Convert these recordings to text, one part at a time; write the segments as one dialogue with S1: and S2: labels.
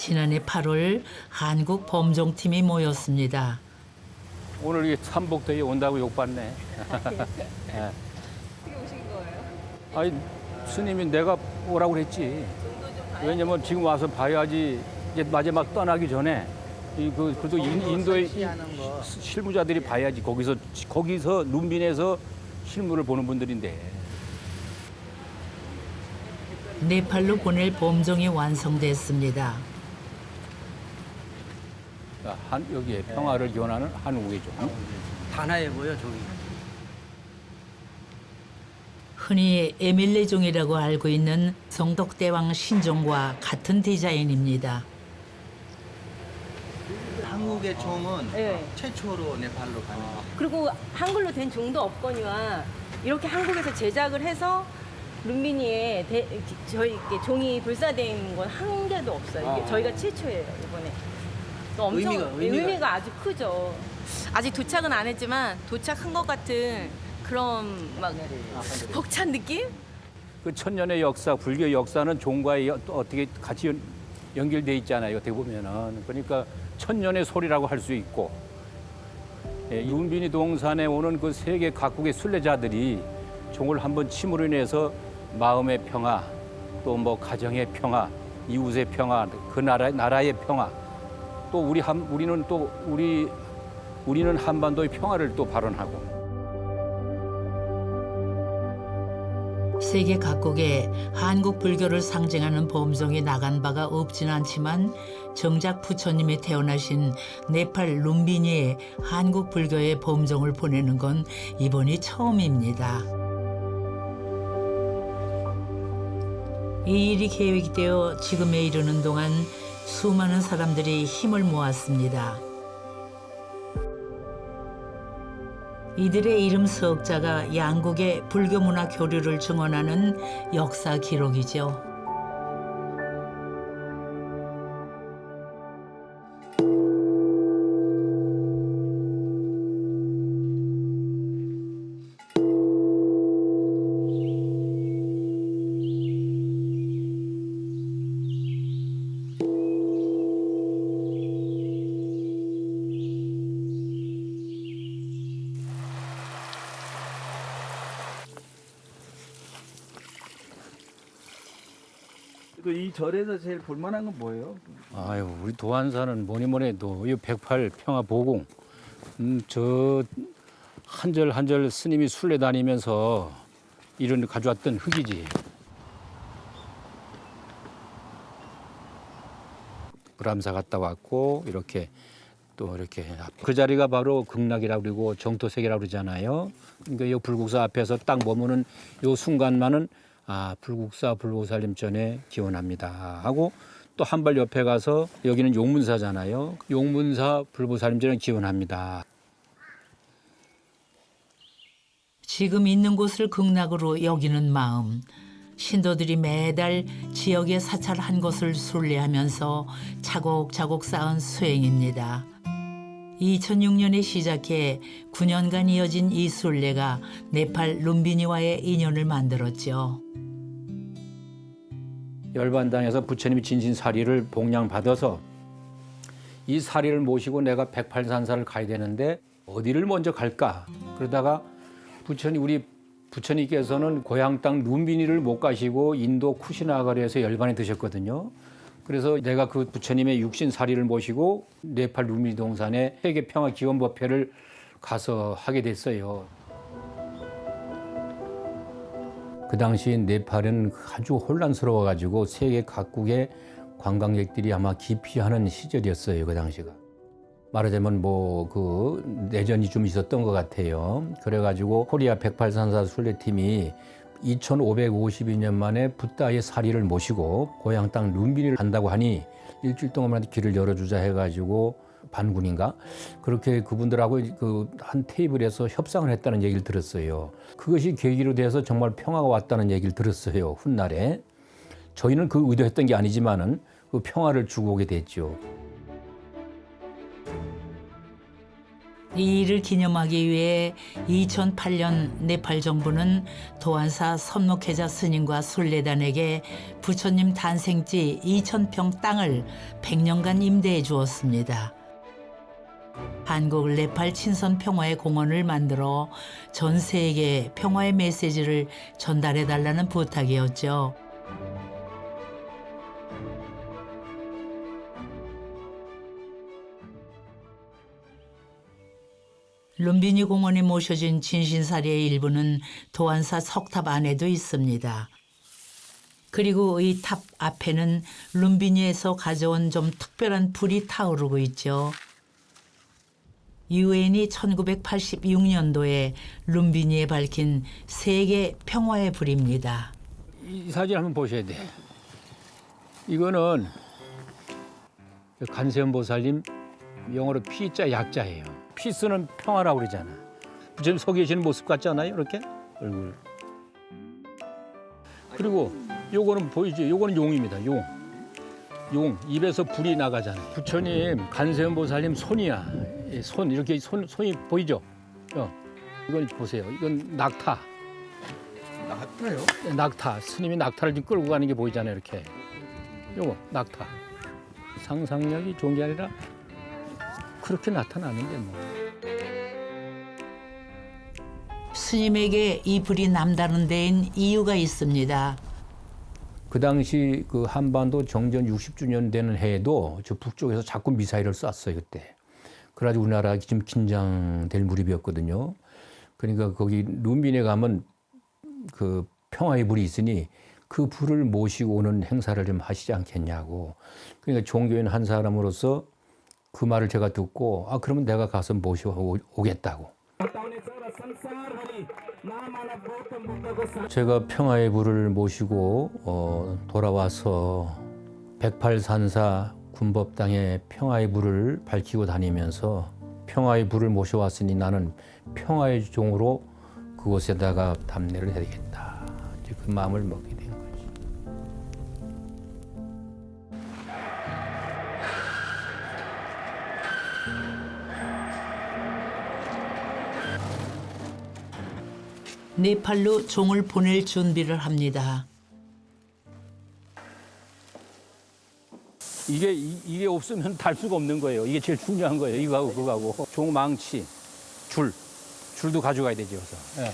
S1: 지난해 8월 한국 범종팀이 모였습니다.
S2: 오늘 이게 삼복대에 온다고 욕받네. 예.
S3: 어떻게 오신 거예요?
S2: 아니 스님이 내가 오라고 그랬지. 왜냐면 지금 와서 봐야지 이제 마지막 떠나기 전에 그래도 인도의 실무자들이 봐야지 거기서 룸빈에서 실무를 보는 분들인데.
S1: 네팔로 보낼 범종이 완성됐습니다.
S2: 여기에 평화를 기원하는 한우개죠.
S4: 하나에 보여 저기.
S1: 흔히 에밀레종이라고 알고 있는 성덕대왕 신종과 같은 디자인입니다.
S4: 한국의 종은
S3: 네.
S4: 최초로 네팔로 가는 거.
S3: 그리고 한글로 된 종도 없거니와 이렇게 한국에서 제작을 해서 룸비니에 저희 이렇게 종이 불사되어 있는 건 한 개도 없어요. 이게 저희가 최초예요 이번에. 또 엄청 의미가 아주 크죠. 아직 도착은 안 했지만 도착한 것 같은 그런 막 벅찬 느낌?
S2: 그 천년의 역사, 불교 역사는 종과 또 어떻게 같이 연결돼 있잖아요. 어떻게 보면은 그러니까 천년의 소리라고 할 수 있고, 룸비니 동산에 오는 그 세계 각국의 순례자들이 종을 한번 침으로 인해서 마음의 평화, 또 뭐 가정의 평화, 이웃의 평화, 그 나라의 평화, 또 우리는 한반도의 평화를 또 발언하고.
S1: 세계 각국에 한국 불교를 상징하는 범종이 나간 바가 없진 않지만 정작 부처님이 태어나신 네팔 룸비니에 한국 불교의 범종을 보내는 건 이번이 처음입니다. 이 일이 계획되어 지금에 이르는 동안 수많은 사람들이 힘을 모았습니다. 이들의 이름 석자가 양국의 불교 문화 교류를 증언하는 역사 기록이죠.
S5: 이 절에서 제일 볼만한 건 뭐예요?
S2: 아유, 우리 도안사는 뭐니 해도 이 108 평화보궁, 저 한 절 한 절 스님이 순례 다니면서 이런 가져왔던 흙이지. 불암사 갔다 왔고 이렇게 또 이렇게 그 자리가 바로 극락이라고 그러고 정토색이라고 그러잖아요. 그러니까 이 불국사 앞에서 딱 머무는 이 순간만은 불국사 불보살림전에 기원합니다 하고 또 한 발 옆에 가서 여기는 용문사잖아요. 용문사 불보살림전에 기원합니다.
S1: 지금 있는 곳을 극락으로 여기는 마음. 신도들이 매달 지역의 사찰 한 곳을 순례하면서 차곡차곡 쌓은 수행입니다. 2006년에 시작해 9년간 이어진 이 순례가 네팔 룸비니와의 인연을 만들었죠.
S2: 열반당에서 부처님이 진신 사리를 복양받아서 이 사리를 모시고 내가 108산사를 가야 되는데 어디를 먼저 갈까? 그러다가 우리 부처님께서는 고향 땅 룸비니를 못 가시고 인도 쿠시나가르에서 열반에 드셨거든요. 그래서 내가 그 부처님의 육신 사리를 모시고 네팔 룸비니 동산에 세계 평화 기원 법회를 가서 하게 됐어요. 그 당시 네팔은 아주 혼란스러워가지고 세계 각국의 관광객들이 아마 기피하는 시절이었어요. 그 당시가. 말하자면 그 내전이 좀 있었던 것 같아요. 그래가지고 코리아 108산사 순례팀이 2552년 만에 붓다의 사리를 모시고 고향 땅 룸비니를 간다고 하니 일주일 동안만 길을 열어주자 해가지고 반군인가? 그렇게 그분들하고 한 테이블에서 협상을 했다는 얘기를 들었어요. 그것이 계기로 돼서 정말 평화가 왔다는 얘기를 들었어요. 훗날에. 저희는 그 의도했던 게 아니지만은 그 평화를 주고 오게 됐죠.
S1: 이 일을 기념하기 위해 2008년 네팔 정부는 도안사 선목회자 스님과 순례단에게 부처님 탄생지 2,000평 땅을 100년간 임대해 주었습니다. 한국 네팔 친선 평화의 공원을 만들어 전 세계에 평화의 메시지를 전달해 달라는 부탁이었죠. 룸비니 공원에 모셔진 진신사리의 일부는 도안사 석탑 안에도 있습니다. 그리고 이 탑 앞에는 룸비니에서 가져온 좀 특별한 불이 타오르고 있죠. 유엔이 1986년도에 룸비니에 밝힌 세계 평화의 불입니다.
S2: 이 사진 한번 보셔야 돼. 이거는 관세음보살님 영어로 피자 약자예요. 피스는 평화라고 그러잖아. 부처님 서 계시는 모습 같지 않아요? 이렇게 얼굴. 그리고 요거는 보이죠? 요거는 용입니다. 용. 용 입에서 불이 나가잖아요. 부처님 관세음보살님 손이야. 손 이렇게 손이 보이죠? 이건 보세요. 이건 낙타.
S5: 낙타요?
S2: 낙타. 스님이 낙타를 좀 끌고 가는 게 보이잖아요. 이렇게. 요거 낙타. 상상력이 좋은 게 아니라 그렇게 나타나는데 뭐.
S1: 스님에게 이 불이 남다른 데엔 이유가 있습니다.
S2: 그 당시 그 한반도 정전 60주년 되는 해에도 저 북쪽에서 자꾸 미사일을 쐈어요 그때. 그래가지고 우리나라 좀 긴장될 무렵이었거든요. 그러니까 거기 룸빈에 가면 그 평화의 불이 있으니 그 불을 모시고 오는 행사를 좀 하시지 않겠냐고. 그러니까 종교인 한 사람으로서 그 말을 제가 듣고 그러면 내가 가서 모시고 오겠다고. 제가 평화의 불을 모시고 돌아와서 108산사 군법당에 평화의 불을 밝히고 다니면서 평화의 불을 모셔왔으니 나는 평화의 종으로 그곳에다가 담례를 해야 되겠다. 이제 그 마음을 먹게 된 거지.
S1: 네팔로 종을 보낼 준비를 합니다.
S2: 이게 없으면 달 수가 없는 거예요. 이게 제일 중요한 거예요. 이거하고 그거하고 종 망치, 줄도 가져가야 되죠. 그래서. 네.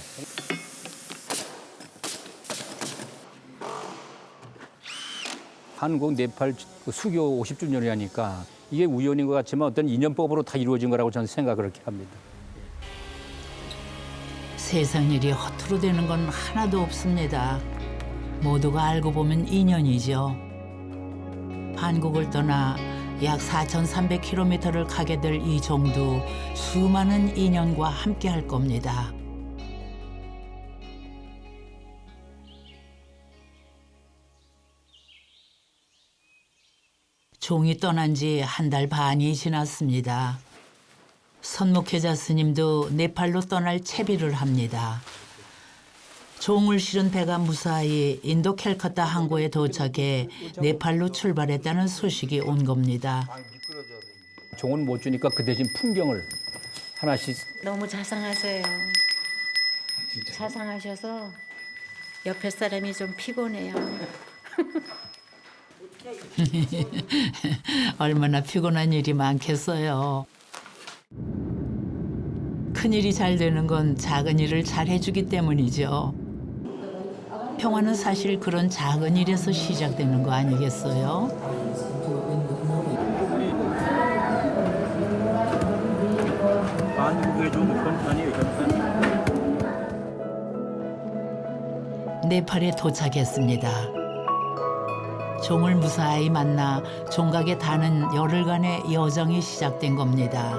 S2: 한국 네팔 수교 50주년이니까 이게 우연인 것 같지만 어떤 인연법으로 다 이루어진 거라고 저는 생각을 그렇게 합니다.
S1: 세상 일이 허투루 되는 건 하나도 없습니다. 모두가 알고 보면 인연이죠. 한국을 떠나 약 4,300km를 가게 될 이 종도 수많은 인연과 함께 할 겁니다. 종이 떠난 지 한 달 반이 지났습니다. 선목회자 스님도 네팔로 떠날 채비를 합니다. 종을 실은 배가 무사히 인도 캘커타 항구에 도착해 네팔로 출발했다는 소식이 온 겁니다.
S2: 종은 못 주니까 그 대신 풍경을 하나씩.
S6: 너무 자상하세요. 자상하셔서 옆에 사람이 좀 피곤해요.
S1: 얼마나 피곤한 일이 많겠어요. 큰일이 잘 되는 건 작은 일을 잘 해주기 때문이죠. 평화는 사실 그런 작은 일에서 시작되는 거 아니겠어요?
S5: 한국의 종 현판이에요, 현판.
S1: 네팔에 도착했습니다. 종을 무사히 만나 종각에 다는 열흘간의 여정이 시작된 겁니다.